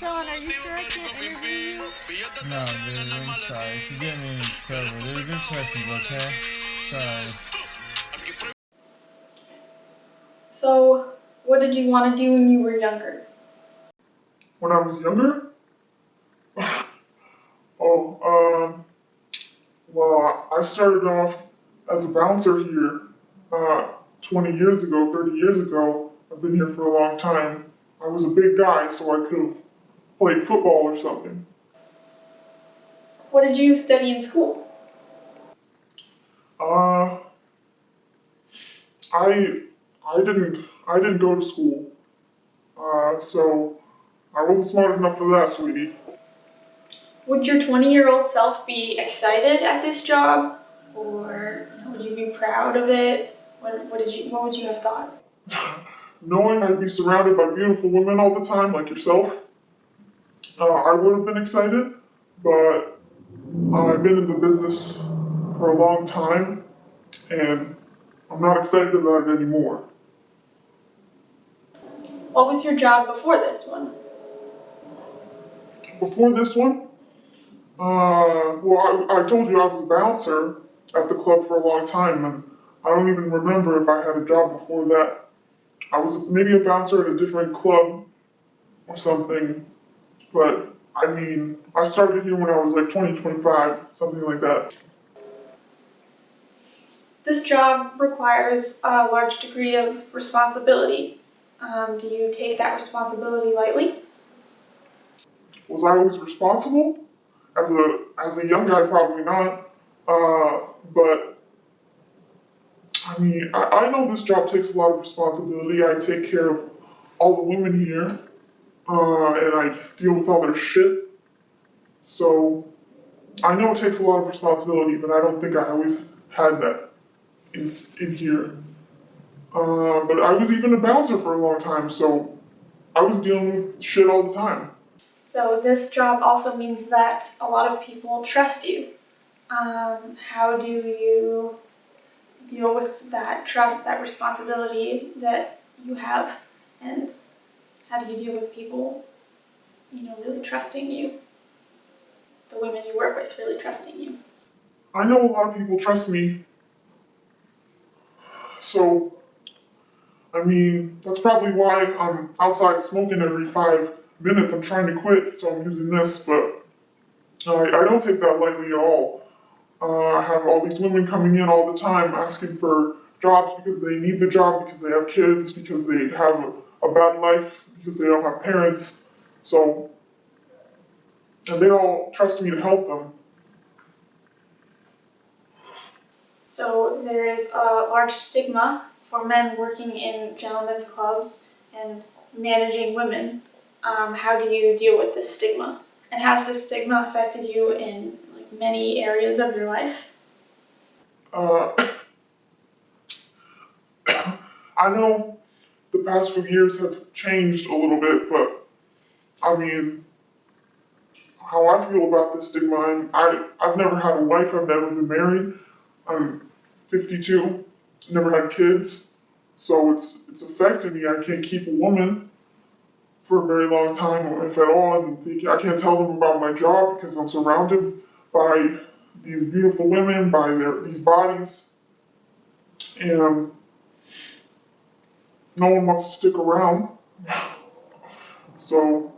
Sean, are you sure I can't interview you? No, baby, I'm sorry. If you get me in trouble, they're good questions, okay? Sorry. So, what did you want to do when you were younger? When I was younger? Oh, well, I started off as a bouncer here 20 years ago, 30 years ago. I've been here for a long time. I was a big guy, so I could have played football or something. What did you study in school? Uh, I I didn't go to school, so I wasn't smart enough for that, sweetie. Would your 20-year-old self be excited at this job? Or would you be proud of it? What would you have thought? Knowing I'd be surrounded by beautiful women all the time, like yourself, I would have been excited, but I've been in the business for a long time, and I'm not excited about it anymore. What was your job before this one? Before this one, well, I told you I was a bouncer at the club for a long time, and I don't even remember if I had a job before that. I was maybe a bouncer at a different club or something, but I mean, I started here when I was like 20, 25, something like that. This job requires a large degree of responsibility. Do you take that responsibility lightly? Was I always responsible? As a young guy, probably not. But I mean, I know this job takes a lot of responsibility. I take care of all the women here, and I deal with all their shit. So I know it takes a lot of responsibility, but I don't think I always had that in here. But I was even a bouncer for a long time, so I was dealing with shit all the time. So this job also means that a lot of people trust you. How do you deal with that trust, that responsibility that you have, and how do you deal with people, really trusting you? The women you work with really trusting you. I know a lot of people trust me, so I mean, that's probably why I'm outside smoking every 5 minutes. I'm trying to quit, so I'm using this, but I don't take that lightly at all. I have all these women coming in all the time asking for jobs because they need the job, because they have kids, because they have a bad life, because they don't have parents. So, and they all trust me to help them. So there is a large stigma for men working in gentlemen's clubs and managing women. How do you deal with this stigma? And has this stigma affected you in many areas of your life? Uh, I know the past few years have changed a little bit, but I mean, how I feel about this stigma, I've never had a wife, I've never been married, I'm 52, never had kids, so it's affected me. I can't keep a woman for a very long time, if at all, and I can't tell them about my job because I'm surrounded by these beautiful women, by these bodies, and no one wants to stick around. So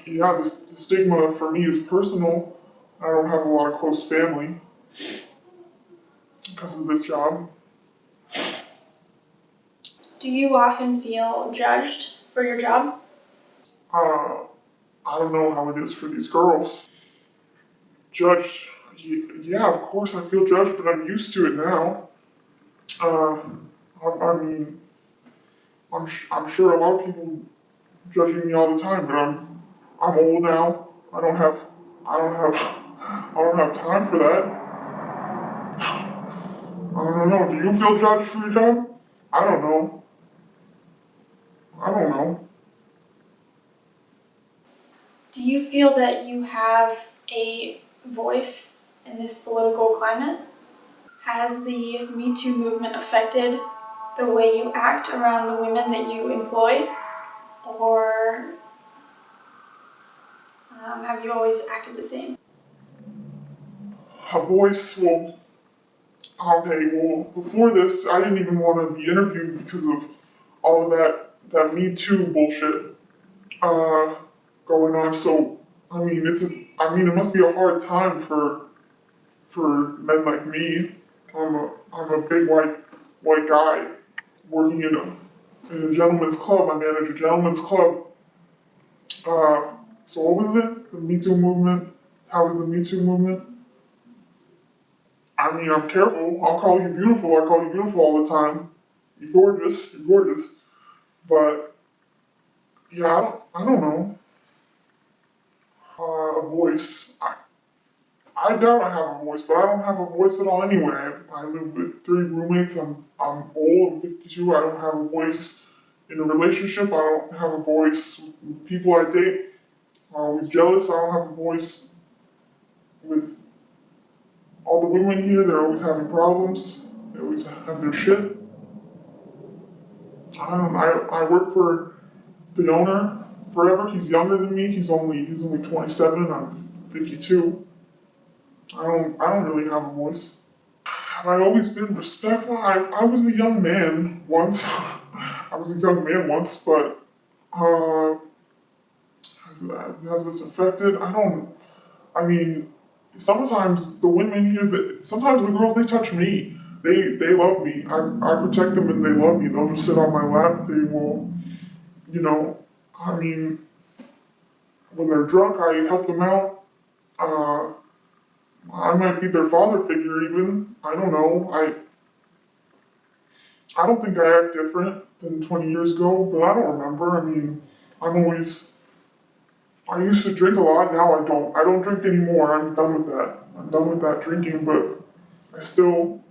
yeah, the stigma for me is personal. I don't have a lot of close family because of this job. Do you often feel judged for your job? Uh, I don't know how it is for these girls. Judged, yeah, of course I feel judged, but I'm used to it now. Uh, I mean, I'm sure a lot of people judging me all the time, but I'm old now. I don't have time for that. I don't know. Do you feel judged for your job? I don't know. I don't know. Do you feel that you have a voice in this political climate? Has the Me Too movement affected the way you act around the women that you employ? or have you always acted the same? A voice, well, okay, well, before this, I didn't even want to be interviewed because of all of that Me Too bullshit going on. So, I mean, it must be a hard time for men like me. I'm a big white guy working in a gentleman's club. I manage a gentleman's club. So what was it? The Me Too movement? How was the Me Too movement? I mean, I'm careful. I'll call you beautiful. I call you beautiful all the time. You're gorgeous. You're gorgeous. But yeah, I don't know. A voice. I doubt I have a voice, but I don't have a voice at all anyway. I live with 3 roommates. I'm old. I'm 52. I don't have a voice in a relationship. I don't have a voice with people I date. I'm always jealous. I don't have a voice with all the women here. They're always having problems. They always have their shit. I work for the owner forever. He's younger than me. He's only 27. I'm 52. I don't really have a voice. Have I always been respectful? I was a young man once. But has this affected? I mean, sometimes the women here, sometimes the girls, they touch me. They love me. I protect them and they love me. They'll just sit on my lap. They will, you know, I mean, when they're drunk, I help them out. I might be their father figure even. I don't know. I don't think I act different than 20 years ago, but I don't remember. I mean, I used to drink a lot, now I don't. I don't drink anymore, I'm done with that. I'm done with that drinking, but I still,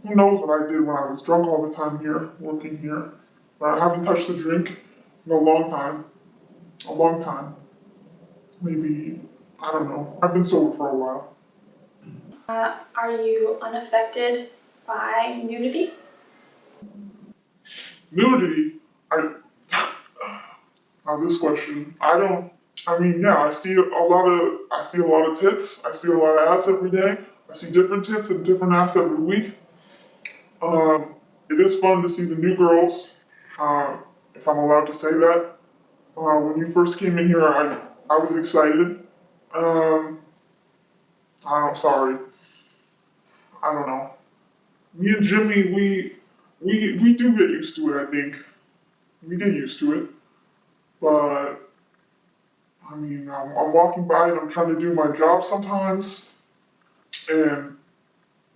who knows what I did when I was drunk all the time here, working here. But I haven't touched the drink in a long time. A long time. Maybe, I don't know. I've been sober for a while. Are you unaffected by nudity? Nudity, this question, I mean, yeah, I see a lot of tits. I see a lot of ass every day. I see different tits and different ass every week. It is fun to see the new girls, if I'm allowed to say that. When you first came in here, I was excited. I'm sorry. I don't know. Me and Jimmy, we do get used to it, I think. We get used to it. But, I mean, I'm walking by and I'm trying to do my job sometimes. And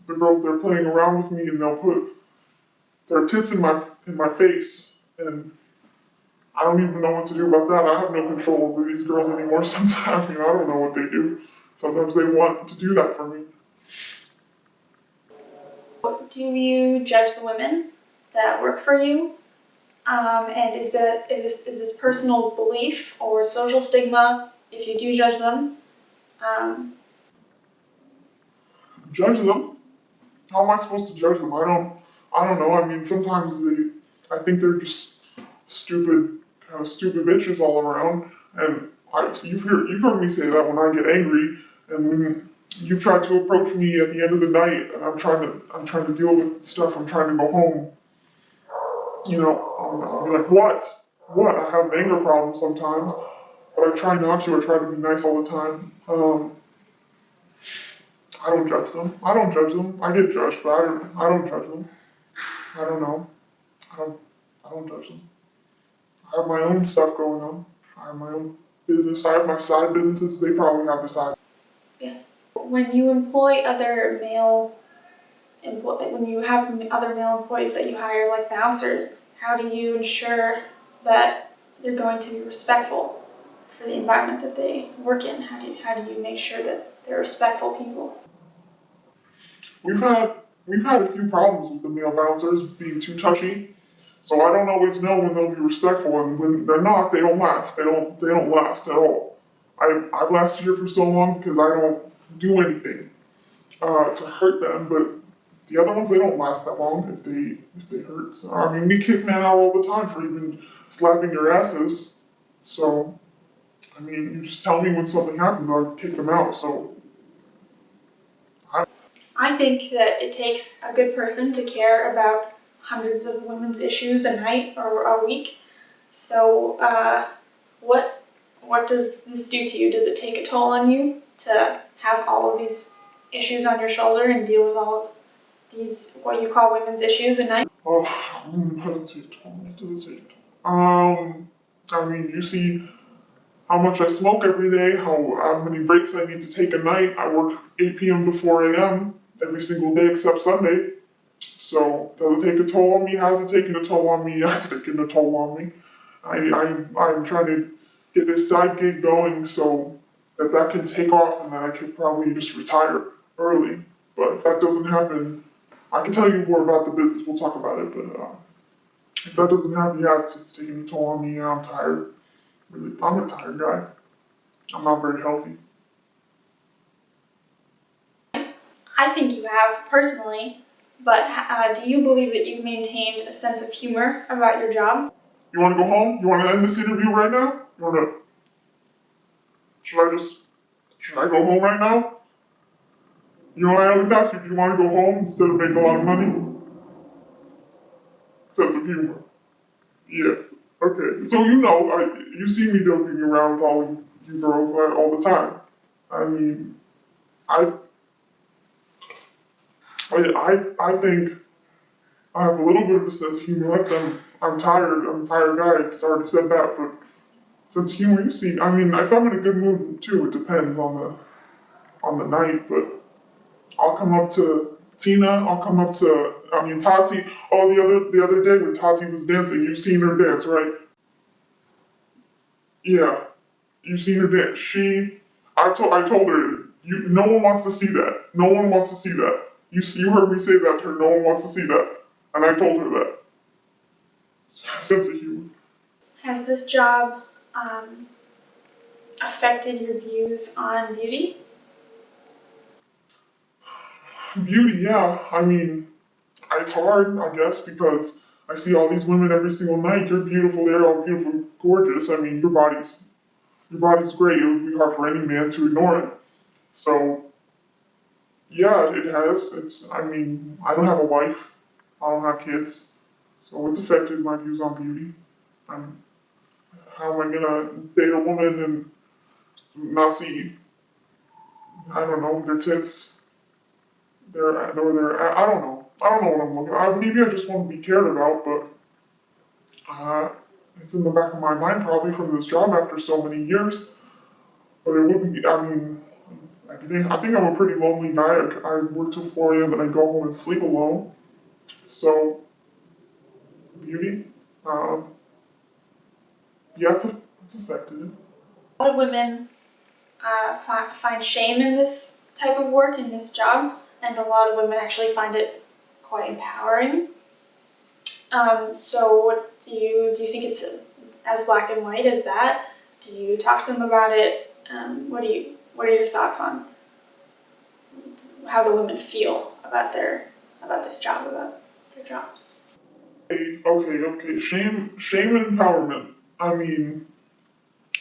the girls, they're playing around with me and they'll put their tits in my face. And I don't even know what to do about that. I have no control over these girls anymore sometimes. I don't know what they do. Sometimes they want to do that for me. Do you judge the women that work for you? And is this personal belief or social stigma if you do judge them? Judge them? How am I supposed to judge them? I don't know. I mean, sometimes I think they're just stupid bitches all around. And you've heard me say that when I get angry, and when you've tried to approach me at the end of the night, and I'm trying to deal with stuff. I'm trying to go home. I'll be like, what? What? I have an anger problem sometimes, but I try not to. I try to be nice all the time. I don't judge them. I get judged, but I don't judge them. I don't know. I don't judge them. I have my own stuff going on. I have my own business. I have my side businesses. They probably have the side. Yeah. When you employ when you have other male employees that you hire, like bouncers, how do you ensure that they're going to be respectful for the environment that they work in? How do you make sure that they're respectful people? We've had a few problems with the male bouncers being too touchy, so I don't always know when they'll be respectful, and when they're not, they don't last. They don't last at all. I've lasted here for so long because I don't do anything to hurt them, but The other ones, they don't last that long if they hurt. So, I mean, we kick men out all the time for even slapping their asses. So, I mean, you just tell me when something happens, I'll kick them out. So, I think that it takes a good person to care about hundreds of women's issues a night or a week. So, what does this do to you? Does it take a toll on you to have all of these issues on your shoulder and deal with all of these, what you call women's issues a night? oh, hesitate. Hesitate. I mean, you see how much I smoke every day, how many breaks I need to take a night. I work 8 p.m. to 4 a.m. every single day except Sunday. So, does it take a toll on me? Has it taken a toll on me? Yes, it's taken a toll on me. I'm trying to get this side gig going so that can take off and then I could probably just retire early. But if that doesn't happen, I can tell you more about the business. We'll talk about it. But if that doesn't happen, yeah, it's taking a toll on me. I'm tired. Really, I'm a tired guy. I'm not very healthy. I think you have, personally, but do you believe that you've maintained a sense of humor about your job? You want to go home? You want to end this interview right now? You want to? Should I go home right now? You know, I always ask you, do you want to go home instead of make a lot of money? Sense of humor. Yeah. Okay. So you know, you see me joking around with all you girls all the time. I mean, I think I have a little bit of a sense of humor like them. I'm tired. I'm a tired guy. I already said that, but sense of humor, you see. I mean, if I'm in a good mood too, it depends on the night. But I'll come up to Tina. I'll come up to Tati. Oh, the other day when Tati was dancing, you've seen her dance, right? Yeah, you've seen her dance. I told her, no one wants to see that. No one wants to see that. You heard me say that to her. No one wants to see that, and I told her that. Sense of humor. Has this job affected your views on beauty? Beauty, yeah. I mean, it's hard, I guess, because I see all these women every single night. You're beautiful. They're all beautiful, gorgeous. I mean, your body's great. It would be hard for any man to ignore it. So, yeah, it has. I mean, I don't have a wife. I don't have kids. So it's affected my views on beauty. How am I gonna date a woman and not see, I don't know, their tits? I don't know. I don't know what I'm looking at. Maybe I just want to be cared about, but it's in the back of my mind probably from this job after so many years. But it would be, I mean, I think I'm a pretty lonely guy. I work till 4 a.m. and I go home and sleep alone. So, beauty, yeah, it's affected it. A lot of women find shame in this type of work, in this job, and a lot of women actually find it quite empowering. So what do you think it's as black and white as that? Do you talk to them about it? What are your thoughts on how the women feel about this job, about their jobs? Okay. Shame and empowerment. I mean,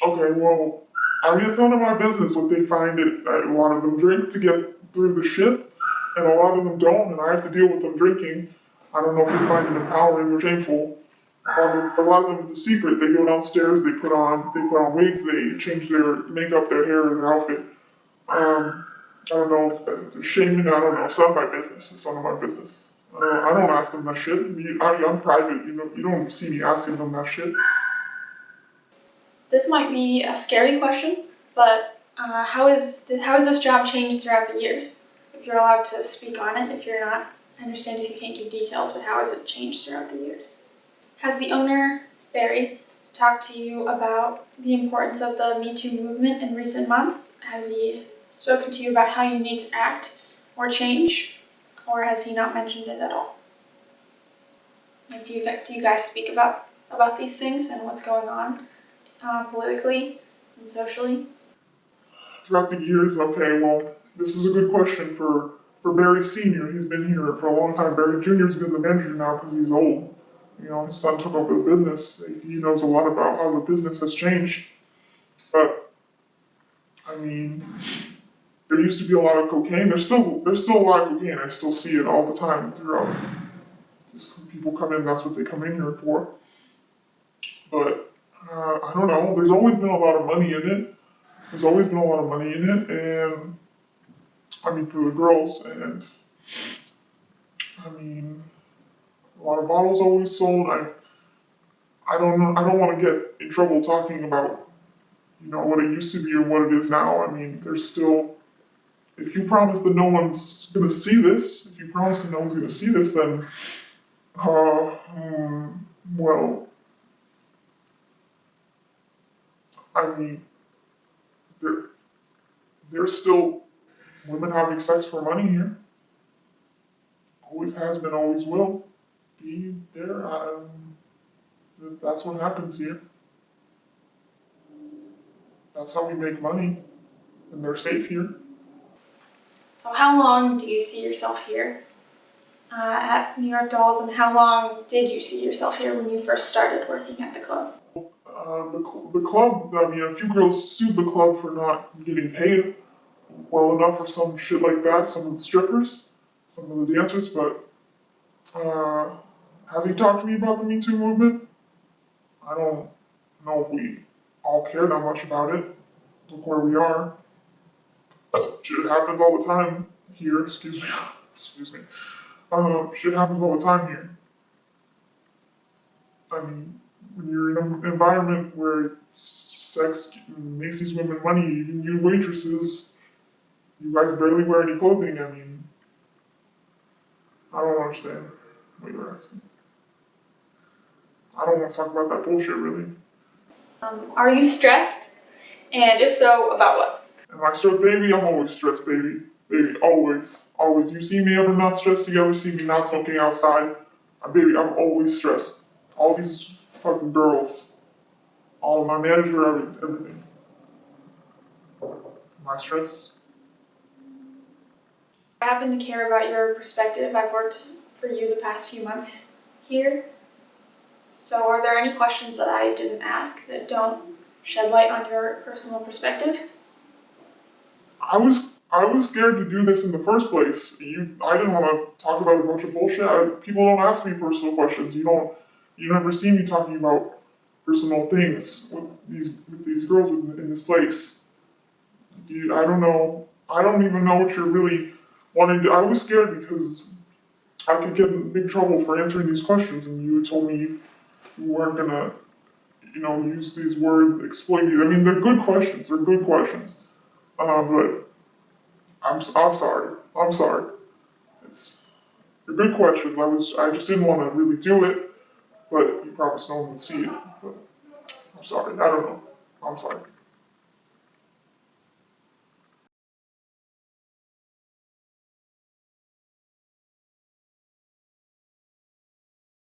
okay, well, it's none of my business what they find it. A lot of them drink to get through the shift, and a lot of them don't, and I have to deal with them drinking. I don't know if they find it empowering or shameful. For a lot of them, it's a secret. They go downstairs, they put on wigs, they change their makeup, their hair, and their outfit. I don't know if they're shaming. I don't know. It's not my business. It's none of my business. I don't ask them that shit. I'm private. You don't see me asking them that shit. This might be a scary question, but how has this job changed throughout the years? If you're allowed to speak on it, if you're not, I understand if you can't give details, but how has it changed throughout the years? Has the owner, Barry, talked to you about the importance of the Me Too movement in recent months? Has he spoken to you about how you need to act or change, or has he not mentioned it at all? Like, do you guys speak about these things and what's going on politically and socially? Throughout the years, okay, well, this is a good question for for Barry Senior, he's been here for a long time. Barry Junior's been the manager now because he's old. You know, his son took over the business. He knows a lot about how the business has changed. But I mean, there used to be a lot of cocaine. There's still a lot of cocaine. I still see it all the time throughout. Just people come in, that's what they come in here for. But I don't know. There's always been a lot of money in it. There's always been a lot of money in it, and I mean for the girls. And I mean, a lot of bottles always sold. I don't know. I don't want to get in trouble talking about, you know, what it used to be and what it is now. I mean, there's still. If you promise that no one's gonna see this, if you promise that no one's gonna see this, then, well, I mean, there's still women having sex for money here. Always has been, always will be there. That's what happens here. That's how we make money, and they're safe here. So how long do you see yourself here at New York Dolls, and how long did you see yourself here when you first started working at the club? The club, I mean, a few girls sued the club for not getting paid well enough or some shit like that, some of the strippers, some of the dancers, but has he talked to me about the Me Too movement? I don't know if we all care that much about it. Look where we are. Shit happens all the time here, excuse me. Shit happens all the time here. I mean, when you're in an environment where sex makes these women money, even you waitresses, you guys barely wear any clothing. I mean, I don't understand what you're asking. I don't want to talk about that bullshit, really. Are you stressed? And if so, about what? Am I stressed, baby? I'm always stressed, baby. Baby, always. Always. You see me ever not stressed? You ever see me not smoking outside? Baby, I'm always stressed. All these fucking girls. All of my manager, everything. Am I stressed? I happen to care about your perspective. I've worked for you the past few months here. So are there any questions that I didn't ask that don't shed light on your personal perspective? I was scared to do this in the first place. I didn't want to talk about a bunch of bullshit. People don't ask me personal questions. You never see me talking about personal things with these girls in this place. I don't know. I don't even know what you're really wanting to. I was scared because I could get in big trouble for answering these questions, and you told me you weren't gonna, use these words, explain these. I mean, they're good questions. They're good questions. But I'm sorry. I'm sorry. They're good questions. I just didn't want to really do it, but you promised no one would see it. But I'm sorry. I don't know. I'm sorry.